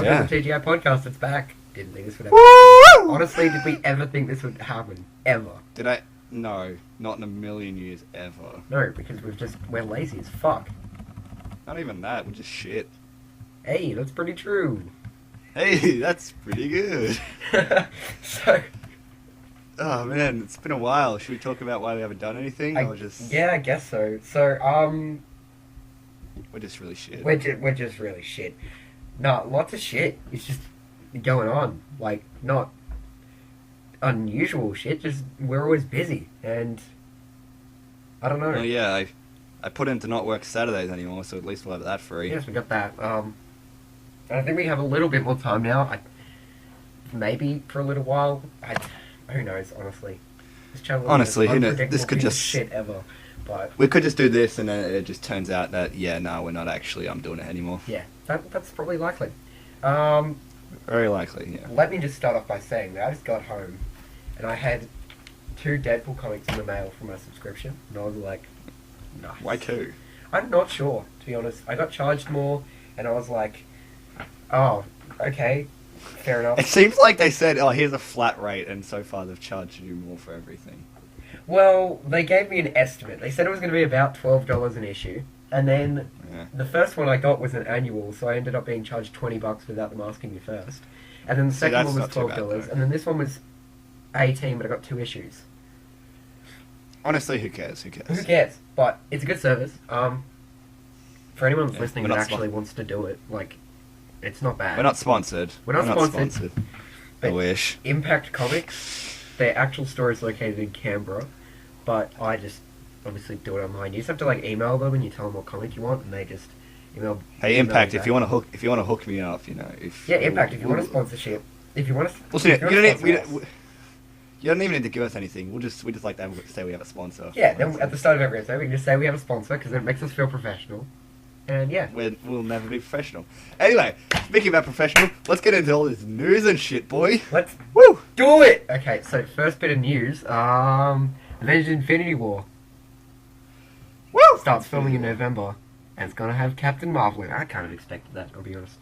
Yeah, the TGI podcast, it's back. Didn't think this would ever happen. Honestly, did we ever think this would happen? Ever? Did I? No, not in a million years ever. No, because we're lazy as fuck. Not even that, we're just shit. Hey, that's pretty true. Hey, that's pretty good. So... Oh man, it's been a while. Should we talk about why we haven't done anything? Or just... Yeah, I guess so. So, we're just really shit. We're just really shit. No, lots of shit. It's just going on. Like, not unusual shit, just we're always busy. And I don't know. Oh yeah, I put in to not work Saturdays anymore, so at least we'll have that free. Yes, we got that. I think we have a little bit more time now. Maybe for a little while. Who knows, honestly. This channel honestly, is this could just shit ever. But we could just do this, and then it just turns out that we're not actually doing it anymore. Yeah, that's probably likely. Very likely, yeah. Let me just start off by saying that I just got home, and I had 2 Deadpool comics in the mail for my subscription, and I was like, nice. Why 2? I'm not sure, to be honest. I got charged more, and I was like, oh, okay. Fair enough. It seems like they said, oh, here's a flat rate, and so far they've charged you more for everything. Well, they gave me an estimate. They said it was going to be about $12 an issue, and then the first one I got was an annual, so I ended up being charged $20 without them asking me first. And then the second one was $12, and then this one was $18, but I got 2 issues. Honestly, who cares? Who cares? But it's a good service. For anyone that's listening that actually wants to do it, like... It's not bad. We're not sponsored. We're not sponsored. I wish. Impact Comics, their actual store is located in Canberra, but I just obviously do it online. You just have to like email them and you tell them what comic you want, and they just email. Hey, Impact, if you want to hook me up, Impact, if you want a sponsorship, if you want to. Listen, you don't even need to give us anything. We just like to say we have a sponsor. Yeah, then at the start of every episode, we can just say we have a sponsor because it makes us feel professional. And yeah. We'll never be professional. Anyway, speaking about professional, let's get into all this news and shit, boy. Let's do it! Okay, so first bit of news, Avengers Infinity War. Woo! Starts filming in November, and it's gonna have Captain Marvel in it. I kind of expected that, I'll be honest.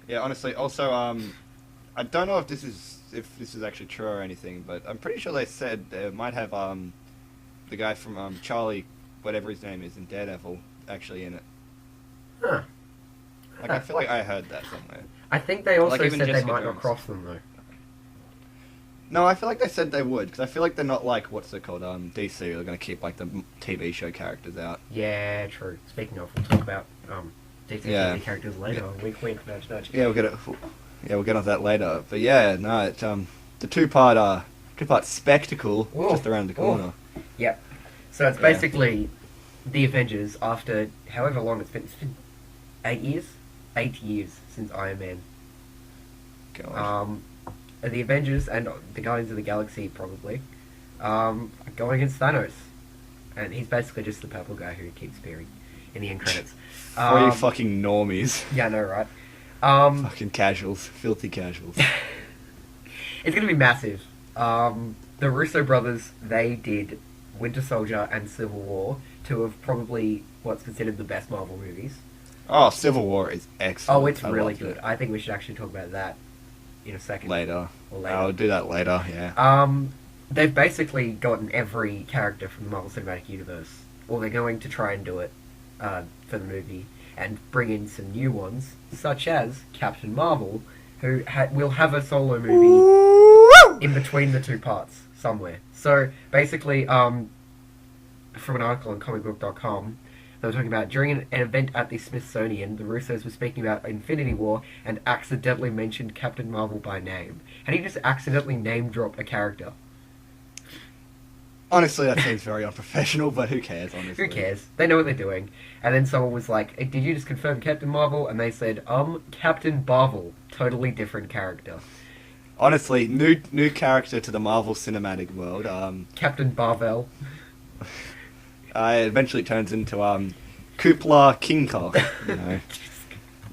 Yeah, honestly, also, I don't know if this is actually true or anything, but I'm pretty sure they said they might have, the guy from, Charlie, whatever his name is, in Daredevil, actually in it. Huh. Like, I feel like I heard that somewhere. I think they also said they might not cross them, though. No, I feel like they said they would, because I feel like they're not like, what's it called, DC, they're going to keep, like, the TV show characters out. Yeah, true. Speaking of, we'll talk about, DC TV characters later. Yeah. Wink, wink, nudge, nudge. Yeah, we'll get on that later. But yeah, no, it's, the two-part spectacle just around the corner. Yep. So it's basically the Avengers after however long it's been 8 years? 8 years since Iron Man. God. The Avengers and the Guardians of the Galaxy probably going against Thanos, and he's basically just the purple guy who keeps appearing in the end credits. For you fucking normies. Yeah, I know, right? Fucking casuals, filthy casuals. It's gonna be massive. The Russo brothers, they did Winter Soldier and Civil War, 2 of probably what's considered the best Marvel movies. Oh, Civil War is excellent. Oh, it's really good. I think we should actually talk about that in a second. Later. I'll do that later, yeah. They've basically gotten every character from the Marvel Cinematic Universe, or they're going to try and do it for the movie, and bring in some new ones, such as Captain Marvel, who will have a solo movie in between the 2 parts, somewhere. So, basically, from an article on comicbook.com, they were talking about, during an event at the Smithsonian, the Russos were speaking about Infinity War and accidentally mentioned Captain Marvel by name. How do you just accidentally name drop a character? Honestly, that seems very unprofessional, but who cares, honestly? Who cares? They know what they're doing. And then someone was like, did you just confirm Captain Marvel? And they said, Captain Marvel. Totally different character. Honestly, new character to the Marvel Cinematic world. Captain Barvel. Eventually turns into Koopla King Kong. You know,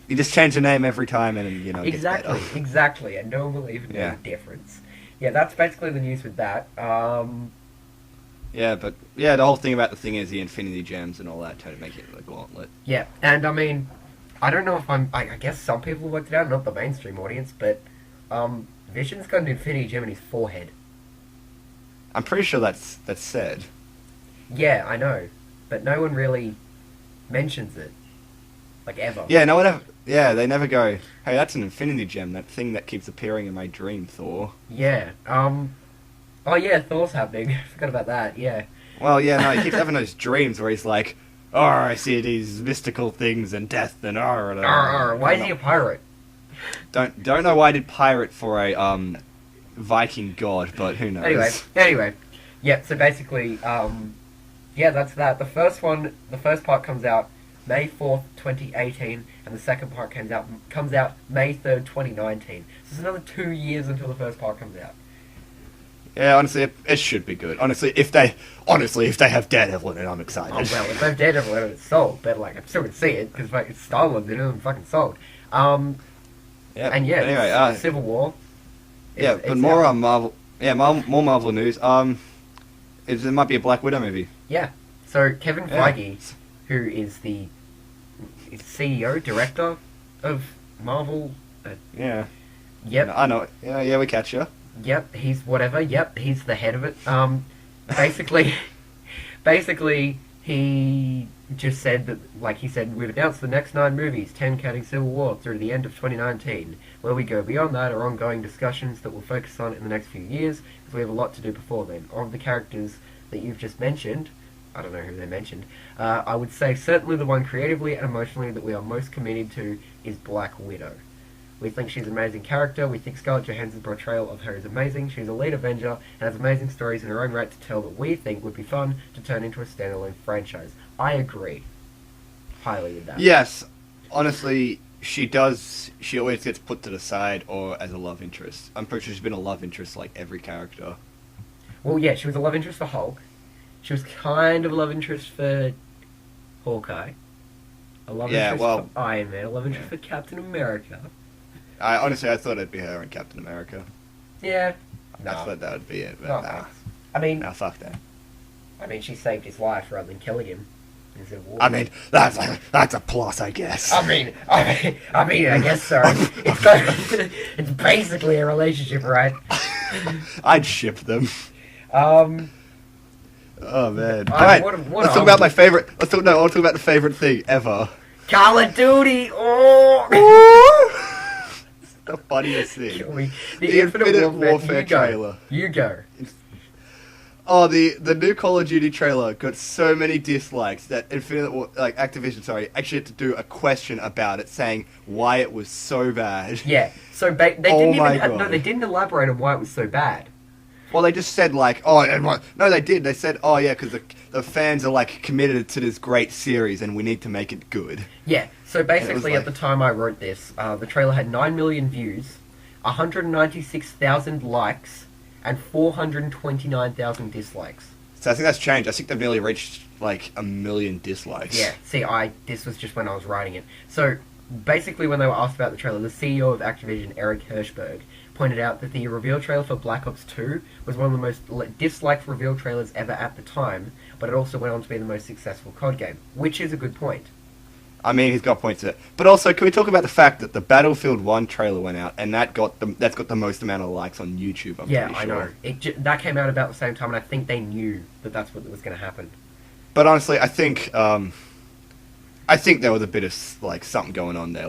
you just change the name every time, and exactly, and no one will even know the difference. Yeah, that's basically the news with that. Yeah, but the whole thing about the thing is the Infinity Gems and all that, trying to make it the gauntlet. Yeah, and I mean, I don't know if I guess some people worked it out, not the mainstream audience, but Vision's got an infinity gem in his forehead. I'm pretty sure that's said. Yeah, I know, but no one really mentions it, like ever. Yeah, no one ever. Yeah, they never go, hey, that's an infinity gem, that thing that keeps appearing in my dream, Thor. Yeah. Oh yeah, Thor's happening. Forgot about that. Yeah. Well, yeah, no, he keeps having those dreams where he's like, oh, I see these mystical things and death and Why is he a pirate? Don't know why I did pirate for a Viking god, but who knows. Anyway. Yeah, so basically, yeah, that's that. The first part comes out May 4th, 2018, and the second part comes out May 3rd, 2019. So it's another 2 years until the first part comes out. Yeah, honestly, it should be good. Honestly, if they have Daredevil in it, I'm excited. Oh, well, if they have Daredevil in it, it's sold. But, like, I'm still going to see it, because it's Star-Lord in it, I'm fucking sold. And yeah, anyway, Civil War. But more on Marvel. Yeah, more Marvel news. There might be a Black Widow movie. Yeah. So Kevin Feige, who is the CEO, director of Marvel. Yeah. Yep. I know. Yeah, we catch you. Yep, he's whatever. Yep, he's the head of it. Basically, he just said that, like he said, we've announced the next 9 movies, 10 counting Civil War, through the end of 2019. Where we go beyond that are ongoing discussions that we'll focus on in the next few years, because we have a lot to do before then. Of the characters that you've just mentioned, I don't know who they mentioned, I would say certainly the one creatively and emotionally that we are most committed to is Black Widow. We think she's an amazing character. We think Scarlett Johansson's portrayal of her is amazing. She's a lead Avenger and has amazing stories in her own right to tell that we think would be fun to turn into a standalone franchise. I agree highly with that. Yes, honestly, she does. She always gets put to the side or as a love interest. I'm pretty sure she's been a love interest like every character. Well, yeah, she was a love interest for Hulk. She was kind of a love interest for Hawkeye. A love interest for Iron Man. A love interest for Captain America. I thought it'd be her and Captain America. Yeah. I thought that would be it, but nah. I mean... Nah, fuck that. I mean, she saved his life rather than killing him. I mean, that's a plus, I guess. I mean, I guess so. It's basically a relationship, right? I'd ship them. Oh man! All right, let's talk about my favorite. I want to talk about the favorite thing ever. Call of Duty. Oh. The funniest thing. The Infinite Warfare trailer. You go. Oh, the new Call of Duty trailer got so many dislikes that Activision, actually had to do a question about it, saying why it was so bad. Yeah. So they didn't elaborate on why it was so bad. Well, they just said no, they did. They said, because the fans are committed to this great series and we need to make it good. Yeah. So basically, at the time I wrote this, the trailer had 9 million views, 196,000 likes, and 429,000 dislikes. So I think that's changed. I think they've nearly reached 1 million dislikes. Yeah. See, this was just when I was writing it. So basically, when they were asked about the trailer, the CEO of Activision, Eric Hirschberg, pointed out that the reveal trailer for Black Ops 2 was one of the most disliked reveal trailers ever at the time, but it also went on to be the most successful COD game, which is a good point. I mean, he's got points there. But also, can we talk about the fact that the Battlefield 1 trailer went out, and that's got the most amount of likes on YouTube, I'm pretty sure. I know. That came out about the same time, and I think they knew that that's what was going to happen. But honestly, I think there was a bit of, something going on there,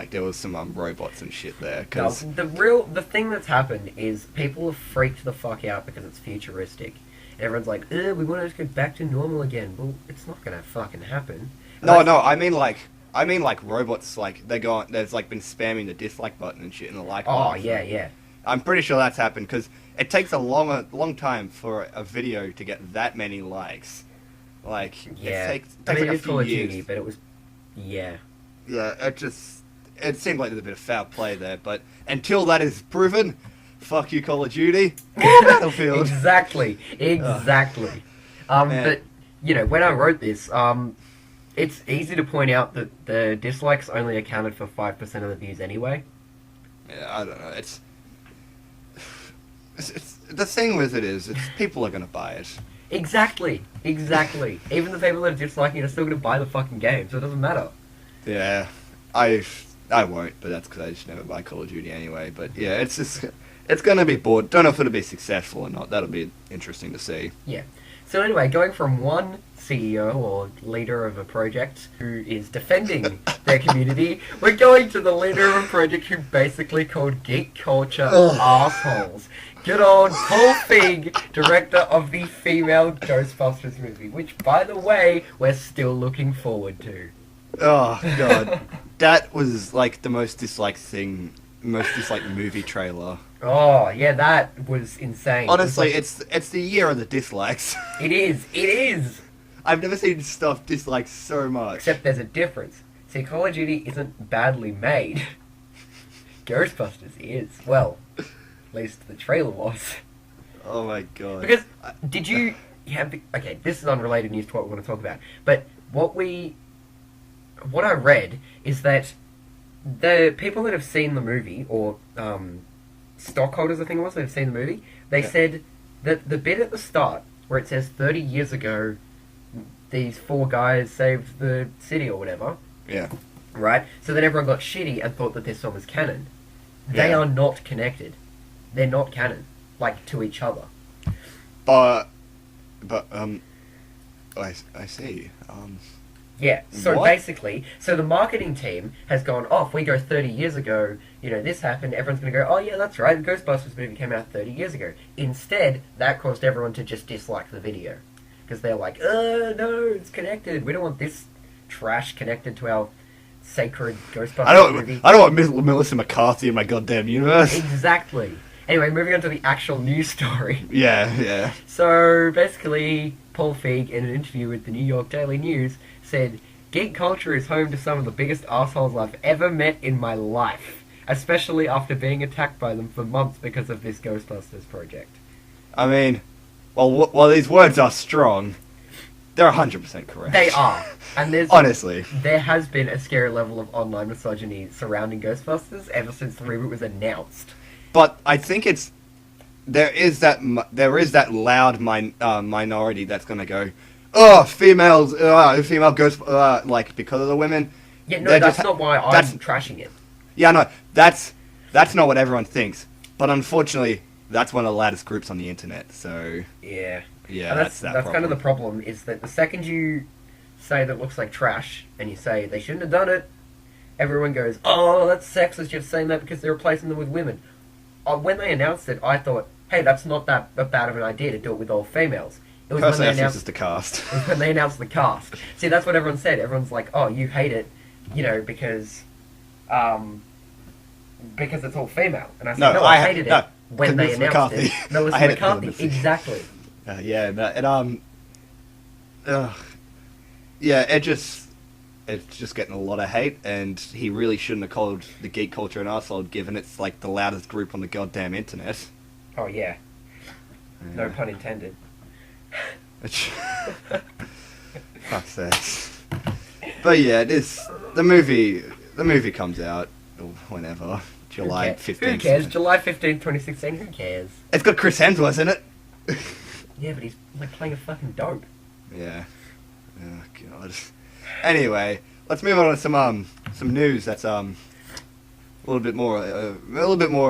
there was some robots and shit there. Cause... No, the thing that's happened is people have freaked the fuck out because it's futuristic. Everyone's like, we want to just go back to normal again. Well, it's not going to fucking happen. No, I mean robots, they've been spamming the dislike button and shit in the like button. Oh, yeah. I'm pretty sure that's happened, because it takes a long time for a video to get that many likes. It takes a few years. But it was, yeah. Yeah, it seemed like there's a bit of foul play there, but until that is proven, fuck you, Call of Duty. Battlefield. Exactly. But, when I wrote this, it's easy to point out that the dislikes only accounted for 5% of the views anyway. Yeah, I don't know. It's the thing with it is, people are going to buy it. Exactly. Even the people that are disliking it are still going to buy the fucking game, so it doesn't matter. Yeah. I won't, but that's because I just never buy Call of Duty anyway. But yeah, it's gonna be bored. Don't know if it'll be successful or not. That'll be interesting to see. Yeah. So anyway, going from one CEO or leader of a project who is defending their community, we're going to the leader of a project who basically called geek culture assholes. Good old Paul Feig, director of the female Ghostbusters movie, which, by the way, we're still looking forward to. Oh god, that was like the most disliked movie trailer. Oh yeah, that was insane. Honestly, it's the year of the dislikes. It is. I've never seen stuff disliked so much. Except there's a difference. See, Call of Duty isn't badly made. Ghostbusters is. Well, at least the trailer was. Oh my god. Because, did you have... Okay, this is unrelated news to what we want to talk about. But what I read is that the people that have seen the movie, or stockholders, I think it was, that have seen the movie, they said that the bit at the start, where it says 30 years ago, these 4 guys saved the city or whatever. Yeah. Right? So then everyone got shitty and thought that this song was canon. They are not connected. They're not canon. Like, to each other. But I see. Yeah, so What? basically, so the marketing team has gone, if we go 30 years ago, this happened, everyone's going to go, oh yeah, that's right, the Ghostbusters movie came out 30 years ago. Instead, that caused everyone to just dislike the video. Because they're like, no, it's connected. We don't want this trash connected to our sacred Ghostbusters movie. I don't want Melissa McCarthy in my goddamn universe. Exactly. Anyway, moving on to the actual news story. Yeah. So, basically, Paul Feig, in an interview with the New York Daily News, said, geek culture is home to some of the biggest assholes I've ever met in my life, especially after being attacked by them for months because of this Ghostbusters project. I mean, while these words are strong, they're 100% correct. They are. And honestly, there has been a scary level of online misogyny surrounding Ghostbusters ever since the reboot was announced. But I think there is that loud minority that's gonna go, female ghost, like, because of the women. Yeah, no, that's not why I'm trashing it. Yeah, no, that's not what everyone thinks. But unfortunately, that's one of the loudest groups on the internet. So yeah, that's kind of the problem. Is that the second you say that looks like trash and you say they shouldn't have done it, everyone goes, "Oh, that's sexist. You're saying that because they're replacing them with women." When they announced it, I thought, "Hey, that's not that bad of an idea to do it with all females." It was personally, when they announced the cast. It was when they announced the cast. See, that's what everyone said. Everyone's like, "Oh, you hate it, because it's all female." And I said, "No, I hated it when they announced it." Melissa McCarthy, exactly. It's just getting a lot of hate, and he really shouldn't have called the geek culture an arsehole, given it's like the loudest group on the goddamn internet. Oh yeah. No pun intended. Fuck's sake. But yeah, the movie comes out whenever. July 15th. Who cares? July 15th, 2016, who cares? It's got Chris Hemsworth in it. Yeah, but he's like playing a fucking dope. Yeah. Oh god. Anyway, let's move on to some news that's a little bit more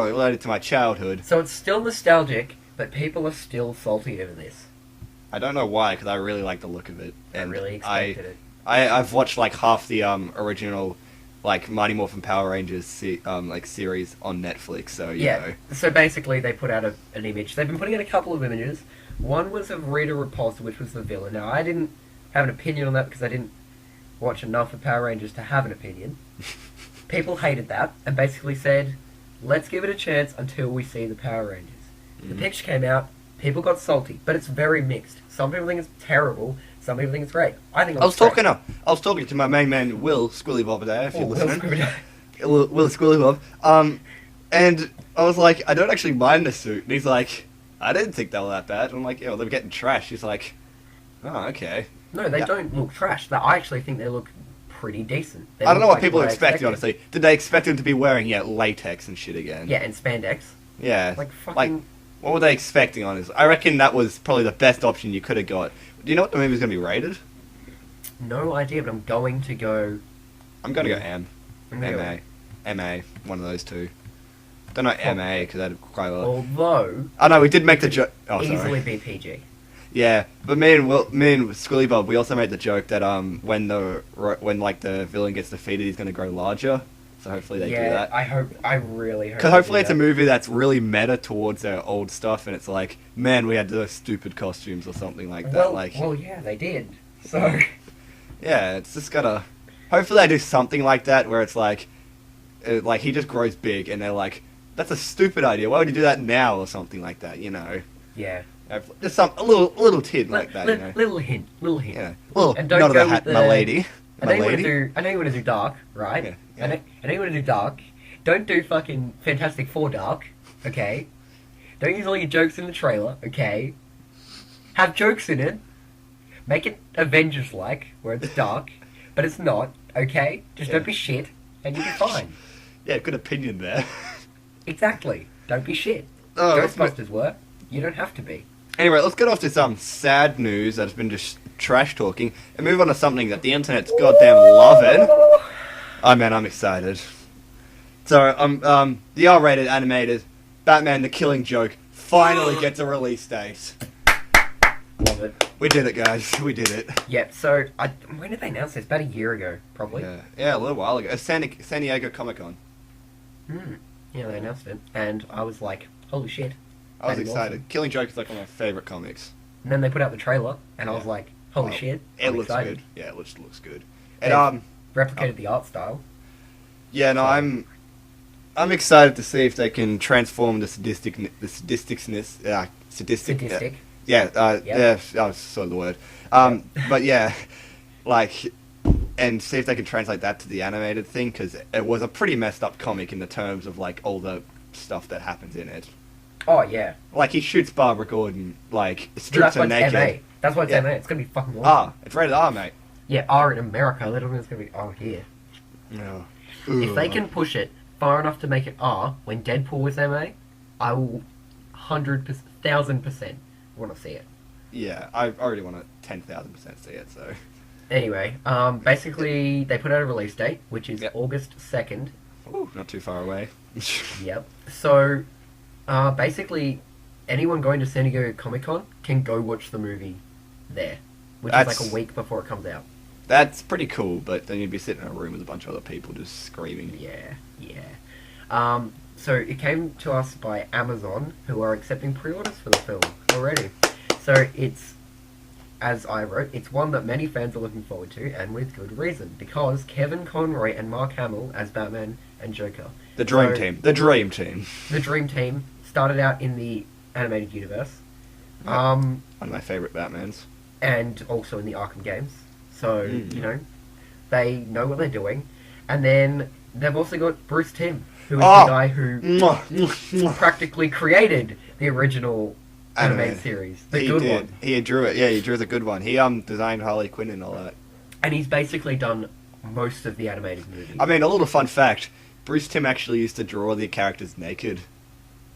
related to my childhood. So it's still nostalgic, but people are still salty over this. I don't know why, because I really like the look of it. And I really expected it. I've watched like half the original like Mighty Morphin Power Rangers series on Netflix. So you know. So basically, they put out an image. They've been putting out a couple of images. One was of Rita Repulsa, which was the villain. Now I didn't have an opinion on that because I didn't watch enough of Power Rangers to have an opinion. People hated that and basically said, let's give it a chance until we see the Power Rangers. The picture came out, people got salty, but it's very mixed. Some people think it's terrible, some people think it's great. I think I was talking to my main man Will Squilly Bob there, if you're listening. Will Squilly Bob. And I was like, I don't actually mind the suit. And he's like, I didn't think they were that bad. And I'm like, they're getting trashed. He's like, oh, okay. No, they don't look trash. I actually think they look pretty decent. I don't know what people expected, honestly. Did they expect him to be wearing, latex and shit again? Yeah, and spandex. Yeah. Like, fucking... what were they expecting, honestly? I reckon that was probably the best option you could have got. Do you know what the movie's going to be rated? No idea, but I'm going to go... I'm going to go M. Really? MA, one of those two. Don't know MA because that'd quite well. Although, Oh no, we did make the joke. Oh, easily sorry. be PG. Yeah, but me and Squilly Bob, we also made the joke that when like the villain gets defeated, he's gonna grow larger. So hopefully they do that. I really hope. Because hopefully it's a movie that's really meta towards their old stuff, and it's like, man, we had those stupid costumes or something like that. Well, yeah, they did. So. Yeah, it's just gotta. Hopefully they do something like that where it's like he just grows big, and they're like, that's a stupid idea. Why would you do that now or something like that? You know. Yeah. Just a little tid like that, you know. Little hint. Yeah. Well, And don't none of go the hat, with my lady. I know you want to do dark, right? Yeah, yeah. I know you want to do dark. Don't do fucking Fantastic Four dark, okay? Don't use all your jokes in the trailer, okay? Have jokes in it. Make it Avengers-like, where it's dark, but it's not, okay? Just don't be shit, and you'll be fine. Yeah, good opinion there. Exactly. Don't be shit. Oh, Ghostbusters were. You don't have to be. Anyway, let's get off to some sad news that's been just trash talking and move on to something that the internet's goddamn loving. Oh man, I'm excited. So, the R-rated animated Batman: The Killing Joke finally gets a release date. Love it. We did it, guys. We did it. Yep, so, when did they announce this? About a year ago, probably. Yeah, a little while ago. San Diego Comic-Con. Yeah, they announced it, and I was like, holy shit. I was That'd be excited. awesome. Killing Joke is like one of my favourite comics. And then they put out the trailer, and I was like, holy Oh, shit. It I'm looks excited. good. Yeah, it looks good. They've And replicated the art style. yeah, no, So- I'm excited to see if they can transform the sadistic. Sadistic. Yeah, Yep. yeah, that was sort of the word. But yeah, like, and see if they can translate that to the animated thing, because it was a pretty messed up comic in the terms of, like, all the stuff that happens in it. Oh, yeah. Like, he shoots Barbara Gordon, like, So strips that's her why it's naked. MA. That's why it's Yeah. MA. It's going to be fucking awesome. Ah, it's rated R, mate. Yeah, R in America. They don't think it's going to be R here. No. If they can push it far enough to make it R, when Deadpool was MA, I will 100%, 1,000% want to see it. Yeah, I already want to 10,000% see it, so. Anyway, basically, they put out a release date, which is Yep. August 2nd. Ooh, not too far away. Yep. So, basically, anyone going to San Diego Comic-Con can go watch the movie there, which is That's- like a week before it comes out. That's pretty cool, but then you'd be sitting in a room with a bunch of other people just screaming. Yeah. So it came to us by Amazon, who are accepting pre-orders for the film already. So it's, as I wrote, it's one that many fans are looking forward to, and with good reason, because Kevin Conroy and Mark Hamill as Batman and Joker. The Dream So- Team. The Dream Team. The Dream Team started out in the animated universe, One of my favourite Batmans. and also in the Arkham games. So, Mm. you know, they know what they're doing. And then they've also got Bruce Timm, who is Oh. the guy who Mwah, mwah, mwah. practically created the original animated Animated. series, the He good did. one. He drew it. Yeah, he drew the good one. He designed Harley Quinn and all that. And he's basically done most of the animated movies. I mean, a little fun fact: Bruce Timm actually used to draw the characters naked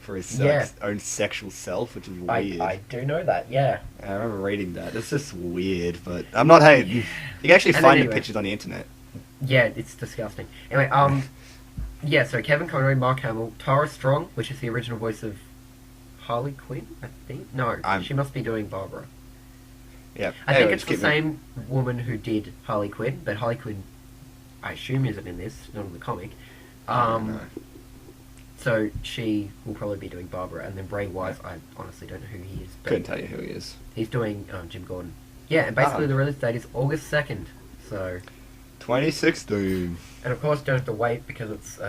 for his own sexual self, which is weird. I do know that, yeah. I remember reading that. It's just weird, but I'm not hating. You can actually And find anyway. the pictures on the internet. Yeah, it's disgusting. Anyway, yeah, so Kevin Conroy, Mark Hamill, Tara Strong, which is the original voice of Harley Quinn, I think? No, she must be doing Barbara. Yeah, I anyway, think it's the just keep same woman who did Harley Quinn, but Harley Quinn, I assume, isn't in this, not in the comic. No. So she will probably be doing Barbara, and then Bray Wise, I honestly don't know who he is, but Couldn't tell you who he is. he's doing Jim Gordon. Yeah, and basically the release date is August 2nd, so... 2016. And of course, don't have to wait because it's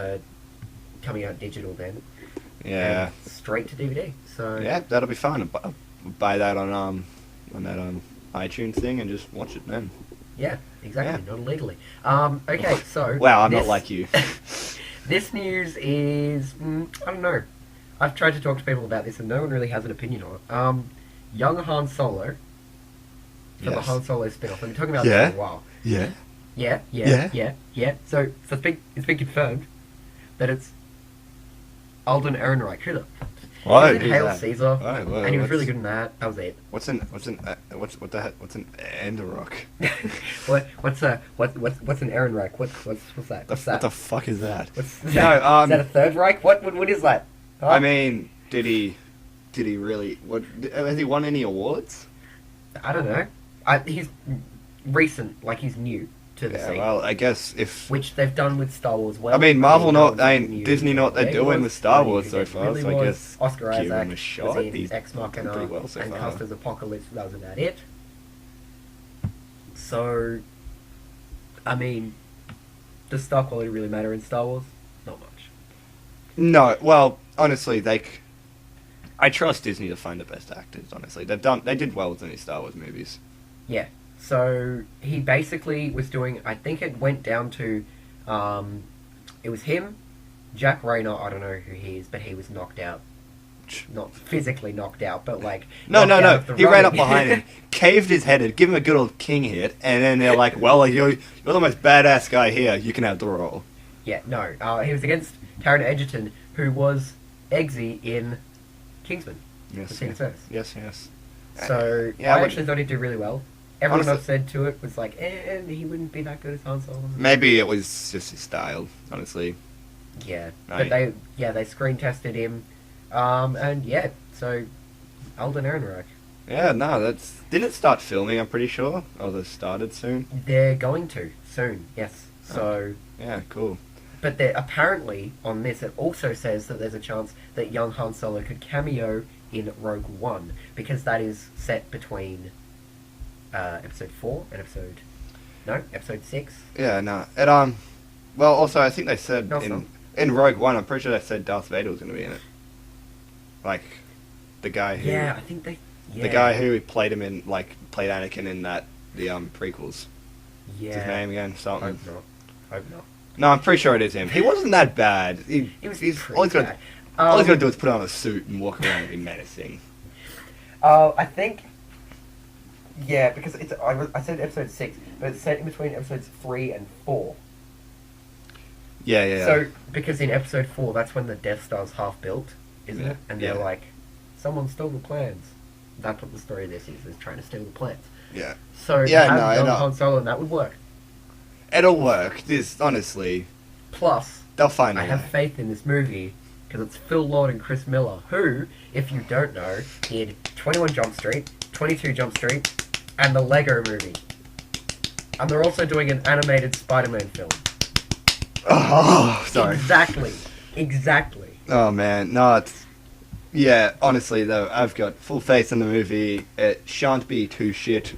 coming out digital then. Yeah. And straight to DVD. So Yeah, that'll be fun. I'll buy that on that iTunes thing and just watch it then. yeah, exactly. Not illegally. Okay, so Wow, I'm this- not like you. This news is I don't know. I've tried to talk to people about this, and no one really has an opinion on it. Young Han Solo for the Yes. Han Solo spin-off. I've been talking about Yeah. this for a while. Yeah. Yeah. So it's been confirmed that it's Alden Ehrenreich. Who the What? He did Who's Hail that? Caesar, Why? What- and he was what's- really good in that. That was it. What's an Enderrock? What's an Ehrenreich? What's that? What's that? What the fuck is that? What's No, that? Is that a Third Reich? What is that? Huh? I mean, did he really? Has he won any awards? I don't know. He's recent, like he's new to the Yeah, scene, well, I guess if which they've done with Star Wars. Well, I mean, Marvel new. Disney not they're Yeah, he doing was with Star really Wars good. so It far, really so I was. guess Oscar give Isaac him a shot. was in He's Ex done Machina pretty well so and far. cast as Apocalypse. That was about it. So, I mean, does star quality really matter in Star Wars? Not much. No, well, honestly, I trust Disney to find the best actors. Honestly, they did well with any Star Wars movies. Yeah. So he basically was doing. I think it went down to, it was him, Jack Rayner. I don't know who he is, but he was knocked out. Not physically knocked out, but like No. knocked out of the He ran up running. behind him, caved his head in, give him a good old king hit, and then they're like, "Well, you're the most badass guy here. You can have the role." Yeah, no. He was against Taron Egerton, who was Eggsy in Kingsman. Yes, The Secret Service. yes. So Yeah, I I actually thought he'd do really well. Everyone Honestly- I've said to it was like, he wouldn't be that good as Han Solo. Maybe it was just his style. Honestly, Yeah, Right. but they screen tested him, and yeah, so Alden Ehrenreich. yeah. No, didn't it start filming? I'm pretty sure. Oh, they started soon. They're going to soon, yes. So, Yeah, cool. but apparently on this it also says that there's a chance that young Han Solo could cameo in Rogue One because that is set between episode 4 and episode 6. Yeah, no. Well, also, I think they said No, it's not. in Rogue One, I'm pretty sure they said Darth Vader was going to be in it. Like, the guy who... Yeah, I think they. Yeah. The guy who played him in, played Anakin in the prequels. Yeah. What's his name again? Something. Hope not. No, I'm pretty sure it is him. He wasn't that bad. He was pretty all he's bad. got to do is put on a suit and walk around and be menacing. I think. Yeah, because I said episode 6, but it's set in between episodes 3 and 4. Yeah. So, because in episode 4, that's when the Death Star's half built, isn't Yeah, it? And they're yeah. like, someone stole the plans. That's what the story of this is trying to steal the plans. Yeah. So, Yeah, have no, I young know. Han Solo, and that would work. It'll work. Honestly, Plus, they'll find a I way. have faith in this movie, because it's Phil Lord and Chris Miller, who, if you don't know, did 21 Jump Street, 22 Jump Street, and the Lego Movie. And they're also doing an animated SpiderMan film. Oh, sorry. Exactly. Oh, man. No, it's... Yeah, honestly, though, I've got full faith in the movie. It shan't be too shit.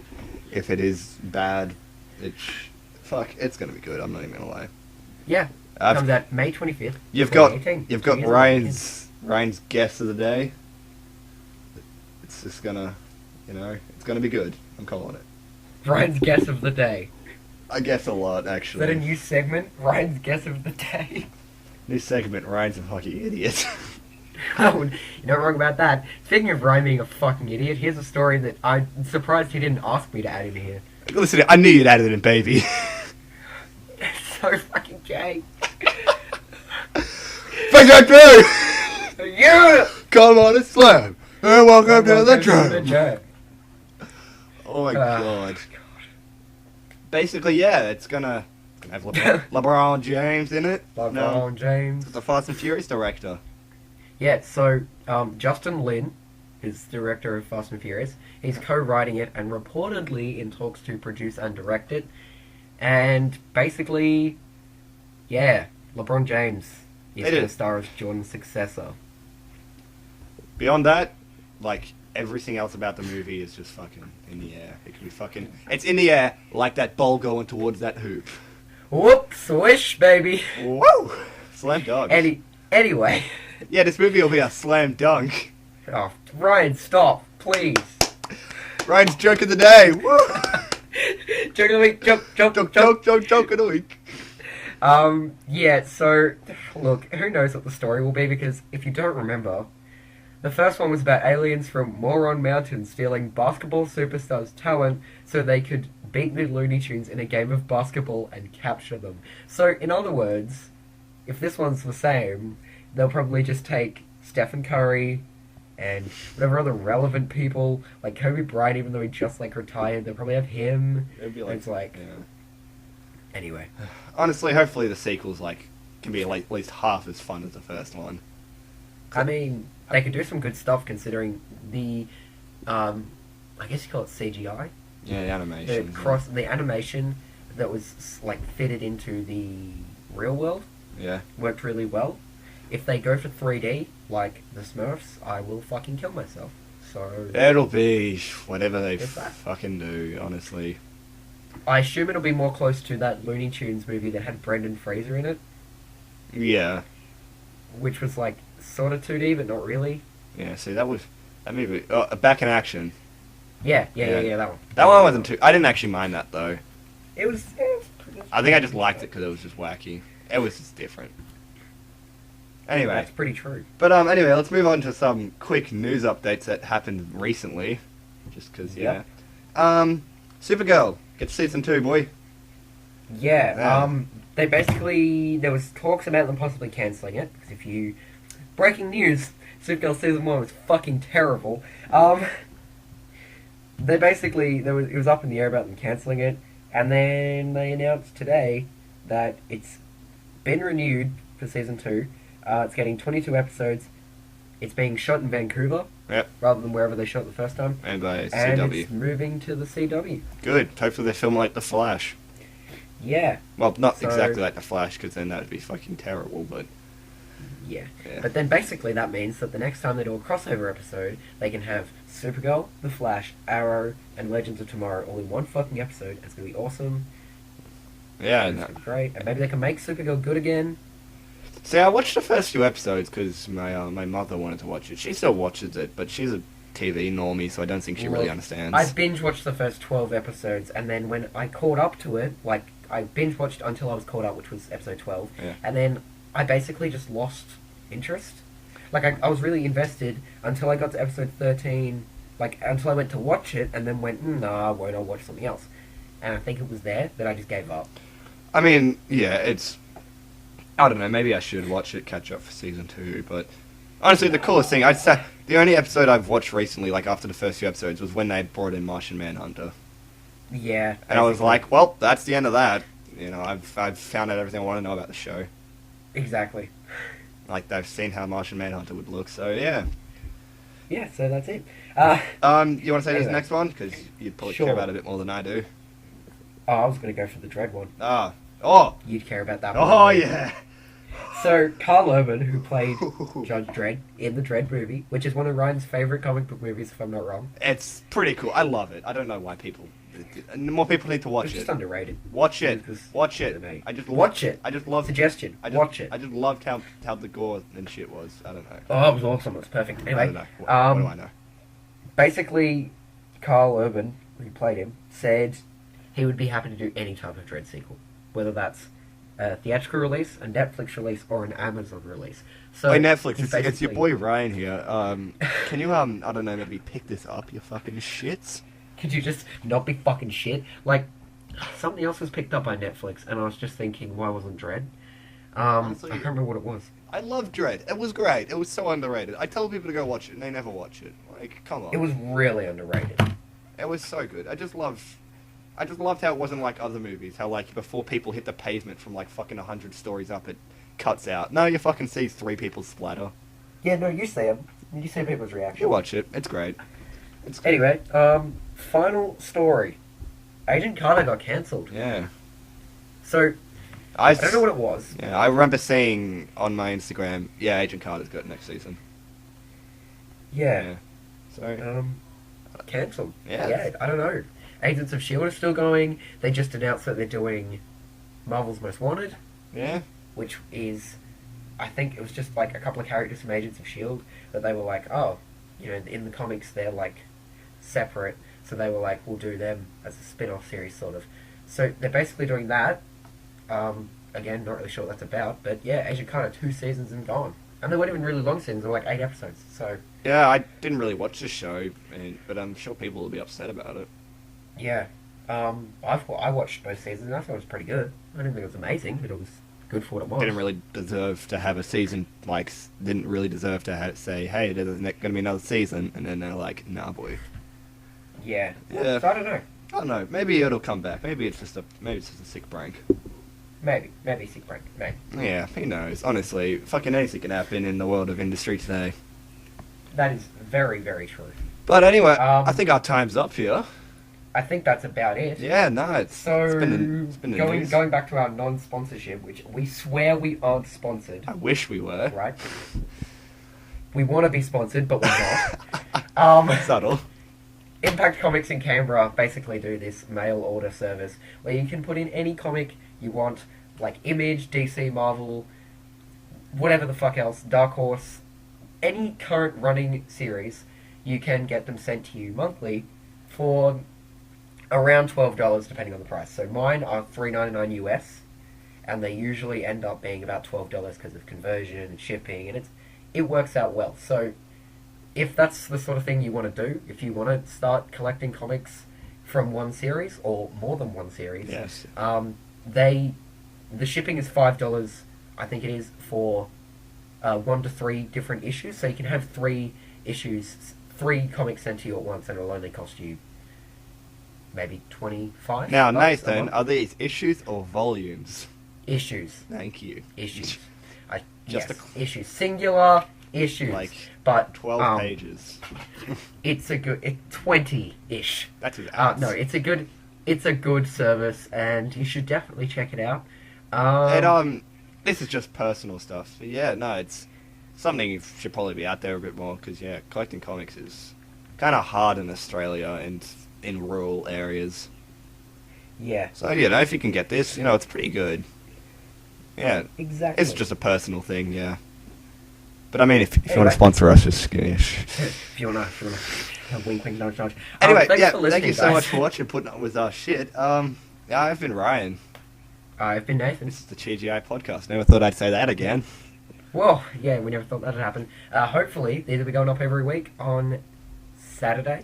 If it is bad, it's gonna be good, I'm not even gonna lie. Yeah. I've- Comes out May 25th. You've got 2018. Ryan's guess of the day. It's just gonna, it's gonna be good. I'm calling it. Ryan's Guess of the Day. I guess a lot, Is actually. that a new segment? Ryan's Guess of the Day. New segment, Ryan's a fucking idiot. Oh, you're not wrong about that. Speaking of Ryan being a fucking idiot, here's a story that I'm surprised he didn't ask me to add in here. Listen, I knew you'd added it in, baby. That's so fucking gay. Thank you, Yeah! Come on, it's slam. And welcome to the Welcome to drum. jam. Oh my Ah, god. Basically, yeah, it's gonna have LeBron James in it. LeBron James. The Fast and Furious director. Yeah, so Justin Lin is director of Fast and Furious. He's co-writing it and reportedly in talks to produce and direct it. And basically, yeah, LeBron James is It going to is. star as Jordan's successor. Beyond that, everything else about the movie is just fucking in the air. It could be fucking... It's in the air like that ball going towards that hoop. Whoop, swish, baby. Whoa! Slam dunk. Anyway. Yeah, this movie will be a slam dunk. Oh, Ryan, stop, please. Ryan's joke of the day. Woo! Joke of the week, joke Joke of the week. Yeah, so, look, who knows what the story will be, because if you don't remember, the first one was about aliens from Moron Mountain stealing basketball superstars' talent so they could beat the Looney Tunes in a game of basketball and capture them. So, in other words, if this one's the same, they'll probably just take Stephen Curry, and whatever other relevant people, like Kobe Bryant, even though he just like retired, they'll probably have him. It'd be And it's like, yeah. anyway. Honestly, hopefully the sequels like can be at least half as fun as the first one. I mean, they could do some good stuff considering the, I guess you call it CGI. Yeah, the animation. The animation that was like fitted into the real world. Yeah. Worked really well. If they go for 3D, like the Smurfs, I will fucking kill myself. So It'll be whatever they It's that. fucking do, honestly. I assume it'll be more close to that Looney Tunes movie that had Brendan Fraser in it, Yeah. which was like sort of 2D but not really. Yeah, see, that movie, Back in Action. Yeah, that one. That one wasn't too, I didn't actually mind that, though. It was pretty. I think I just liked it because it was just wacky. It was just different. Anyway. That's pretty true. But anyway, let's move on to some quick news updates that happened recently. Just because, yeah. Supergirl gets season 2, boy. Yeah, they basically, there was talks about them possibly cancelling it, because breaking news, Supergirl season 1 was fucking terrible. They basically, it was up in the air about them cancelling it, and then they announced today that it's been renewed for season 2. It's getting 22 episodes. It's being shot in Vancouver, Yep. rather than wherever they shot the first time. And by And CW. it's moving to the CW. Good. Hopefully they film like The Flash. Yeah, Well, not So- exactly like The Flash, because then that would be fucking terrible, but... yeah. Yeah. But then basically that means that the next time they do a crossover episode, they can have Supergirl, The Flash, Arrow, and Legends of Tomorrow all in one fucking episode. It's going to be awesome. Yeah, It's no. gonna be great. And maybe they can make Supergirl good again. See, I watched the first few episodes because my mother wanted to watch it. She still watches it, but she's a TV normie, so I don't think she really Well, understands. I binge watched the first 12 episodes, and then when I caught up to it, like, I binge watched until I was caught up, which was episode 12, Yeah. and then I basically just lost interest. Like, I was really invested until I got to episode 13, like, until I went to watch it, and then went, nah, I won't, I'll watch something else. And I think it was there that I just gave up. I mean, yeah, it's... I don't know, maybe I should watch it, catch up for season 2, but... Honestly, the coolest thing, I'd say... The only episode I've watched recently, like after the first few episodes, was when they brought in Martian Manhunter. Yeah. And I was basically. like, well, that's the end of that. You know, I've found out everything I want to know about the show. Exactly. Like, they've seen how Martian Manhunter would look, so yeah. Yeah, so that's it. You want to say this Anyway. next one? Because you'd probably Sure. care about it a bit more than I do. Oh, I was going to go for the Dread one. Oh, You'd care about that one. oh yeah. So, Carl Urban, who played Judge Dredd in the Dredd movie, which is one of Ryan's favourite comic book movies, if I'm not wrong. It's pretty cool. I love it. I don't know why people... More people need to watch It's it. just underrated. Watch it. Because- Watch it. Mate. I just Watch it. I just love... Suggestion. Watch it. I just loved how the gore and shit was. I don't know. Oh, it was awesome. It was perfect. I Anyway, don't know. What do I know? basically, Carl Urban, who played him, said he would be happy to do any type of Dredd sequel, whether that's a theatrical release, a Netflix release, or an Amazon release. So Hey, Netflix, he's it's your basically- boy Ryan here. Can you, I don't know, maybe pick this up, you fucking shits? Could you just not be fucking shit? Like, something else was picked up by Netflix, and I was just thinking, why wasn't Dredd? Honestly, I can't remember what it was. I love Dread. It was great. It was so underrated. I tell people to go watch it, and they never watch it. Like, come on. It was really underrated. It was so good. I just loved how it wasn't like other movies. How, like, before people hit the pavement from, like, fucking 100 stories up, it cuts out. No, you fucking see 3 people splatter. Yeah, no, you see them. You see people's reaction. You watch it. It's great. It's good. Anyway, final story. Agent Carter got cancelled. Yeah. So, I don't know what it was. Yeah, I remember seeing on my Instagram, yeah, Agent Carter's got next season. Yeah. So, Cancelled. Yeah. Yeah, I don't know. Agents of S.H.I.E.L.D. are still going. They just announced that they're doing Marvel's Most Wanted, yeah. which is, I think it was just like a couple of characters from Agents of S.H.I.E.L.D. that they were like, oh, you know, in the comics they're like separate, so they were like, we'll do them as a spin-off series, sort of. So they're basically doing that. Again, not really sure what that's about, but yeah, Agent Carter, 2 seasons and gone. And they weren't even really long seasons, they were like 8 episodes, so... Yeah, I didn't really watch the show, but I'm sure people will be upset about it. Yeah. I watched both seasons and I thought it was pretty good. I didn't think it was amazing, but it was good for what it was. didn't really deserve to have a season, like, didn't really deserve to say, hey, there's going to be another season, and then they're like, nah, boy. Yeah. Yeah. So I don't know. I don't know, maybe it'll come back, maybe it's just a sick break. Maybe sick break, maybe. Yeah, who knows, honestly, fucking anything can happen in the world of industry today. That is very, very true. But anyway, I think our time's up here. I think that's about it. Yeah, no, it's been the news. Going back to our non-sponsorship, which we swear we aren't sponsored. I wish we were. Right? We want to be sponsored, but we're not. Subtle. Impact Comics in Canberra basically do this mail order service where you can put in any comic you want, like Image, DC, Marvel, whatever the fuck else, Dark Horse, any current running series, you can get them sent to you monthly for around $12 depending on the price. So mine are $3.99 US, and they usually end up being about $12 because of conversion and shipping, and it works out well. So if that's the sort of thing you want to do, if you want to start collecting comics from one series or more than one series, yes, the shipping is $5, I think it is, for 1 to 3 different issues. So you can have 3 comics sent to you at once, and it'll only cost you maybe $25. Now, Nathan, are these issues or volumes? Issues. Thank you. Issues. Just issues. Singular issues. Like but 12 pages. It's a good 20-ish. That's his ass. No, it's a good service, and you should definitely check it out. This is just personal stuff. But yeah, no, it's something should probably be out there a bit more, because yeah, collecting comics is kind of hard in Australia and in rural areas. Yeah. So if you can get this, it's pretty good. Yeah. Exactly. It's just a personal thing, yeah. But I mean, if you want to sponsor us, just if you wanna wink, wink, nudge, nudge. Anyway, thank you so much for watching, putting up with our shit. I've been Ryan. I've been Nathan. This is the TGI podcast. Never thought I'd say that again. Well, yeah, we never thought that'd happen. Hopefully, these will be going up every week on Saturday.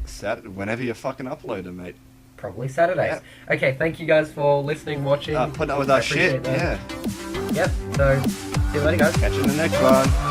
Whenever you fucking upload them, mate. Probably Saturdays. Yeah. Okay, thank you guys for listening, watching. Putting up with our shit, yeah. Yep, so see you later, guys. Catch you in the next one.